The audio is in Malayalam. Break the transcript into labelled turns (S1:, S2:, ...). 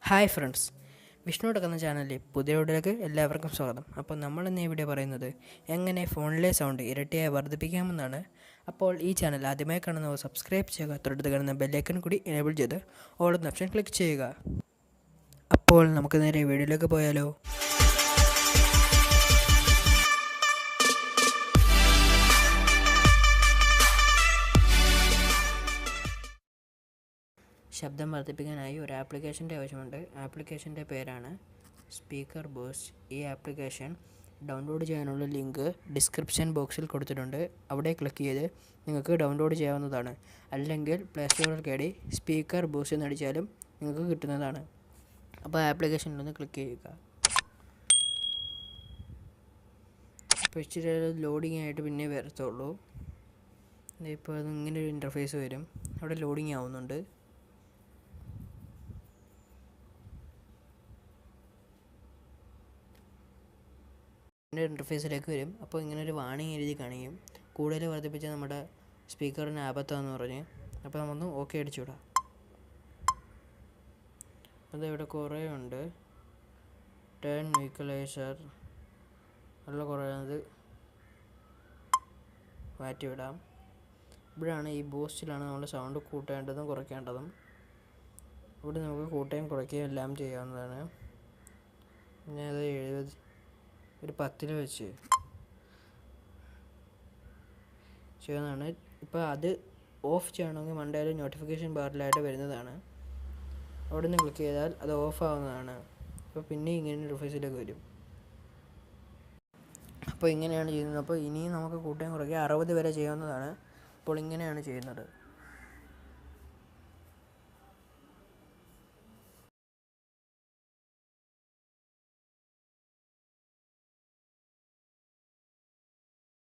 S1: ഹായ് ഫ്രണ്ട്സ്, വിഷ്ണു എന്ന ചാനലിൽ പുതിയ വീഡിയോയിലേക്ക് എല്ലാവർക്കും സ്വാഗതം. അപ്പോൾ നമ്മളിന്ന് ഇവിടെ പറയുന്നത് എങ്ങനെ ഫോണിലെ സൗണ്ട് ഇരട്ടിയായി വർദ്ധിപ്പിക്കാമെന്നാണ്. അപ്പോൾ ഈ ചാനൽ ആദ്യമായി കാണുന്നവർ സബ്സ്ക്രൈബ് ചെയ്യുക, തൊട്ടടുത്ത് കാണുന്ന ബെല്ലൈക്കൺ കൂടി എനേബിൾ ചെയ്ത് ഓൾ എന്ന ഓപ്ഷൻ ക്ലിക്ക് ചെയ്യുക. അപ്പോൾ നമുക്ക് നേരെ വീഡിയോയിലേക്ക് പോയാലോ. ശബ്ദം വർദ്ധിപ്പിക്കാനായി ഒരു ആപ്ലിക്കേഷൻ്റെ ആവശ്യമുണ്ട്. ആപ്ലിക്കേഷൻ്റെ പേരാണ് സ്പീക്കർ ബൂസ്റ്റ്. ഈ ആപ്ലിക്കേഷൻ ഡൗൺലോഡ് ചെയ്യാനുള്ള ലിങ്ക് ഡിസ്ക്രിപ്ഷൻ ബോക്സിൽ കൊടുത്തിട്ടുണ്ട്. അവിടെ ക്ലിക്ക് ചെയ്ത് നിങ്ങൾക്ക് ഡൗൺലോഡ് ചെയ്യാവുന്നതാണ്. അല്ലെങ്കിൽ പ്ലേ സ്റ്റോറിൽ കയറി സ്പീക്കർ ബൂസ്റ്റ് എന്നടിച്ചാലും നിങ്ങൾക്ക് കിട്ടുന്നതാണ്. അപ്പോൾ ആപ്ലിക്കേഷനിലൊന്ന് ക്ലിക്ക് ചെയ്യുക. അപ്പോൾ ഇച്ചിരി ലോഡിങ് ആയിട്ട് പിന്നെ വരത്തുള്ളൂ. ഇപ്പോൾ അത് ഇങ്ങനെ ഒരു ഇൻ്റർഫേസ് വരും. അവിടെ ലോഡിങ് ആവുന്നുണ്ട്. ഇൻ്റർഫേസിലേക്ക് വരും. അപ്പോൾ ഇങ്ങനെ ഒരു വാണിംഗ് എഴുതി കാണിക്കും, കൂടുതൽ വർദ്ധിപ്പിച്ച നമ്മുടെ സ്പീക്കറിന് ആപത്താന്ന് പറഞ്ഞ്. അപ്പോൾ നമ്മൊന്ന് ഓക്കെ അടിച്ചു വിടാം. അതിവിടെ കുറേ ഉണ്ട്. ടേൺ ഈക്വലൈസർ നല്ല കുറേ അത് മാറ്റിവിടാം. ഇവിടെയാണ് ഈ ബൂസ്റ്റിലാണ് നമ്മൾ സൗണ്ട് കൂട്ടേണ്ടതും കുറയ്ക്കേണ്ടതും. ഇവിടെ നമുക്ക് കൂട്ടുകയും കുറയ്ക്കുകയും എല്ലാം ചെയ്യാവുന്നതാണ്. പിന്നെ അത് 70 ഒരു 10 വെച്ച് ചെയ്യുന്നതാണ്. ഇപ്പോൾ അത് ഓഫ് ചെയ്യണമെങ്കിൽ മണ്ടയിൽ നോട്ടിഫിക്കേഷൻ ബാറിലായിട്ട് വരുന്നതാണ്. അവിടെ നിന്ന് ക്ലിക്ക് ചെയ്താൽ അത് ഓഫ് ആവുന്നതാണ്. അപ്പോൾ പിന്നെ ഇങ്ങനെ ഇൻ്റർഫേസിലേക്ക് വരും. അപ്പോൾ ഇങ്ങനെയാണ് ചെയ്യുന്നത്. അപ്പോൾ ഇനിയും നമുക്ക് കൂട്ടാൻ കുറയ്ക്കുക 60 വരെ ചെയ്യാവുന്നതാണ്. അപ്പോൾ ഇങ്ങനെയാണ് ചെയ്യുന്നത്.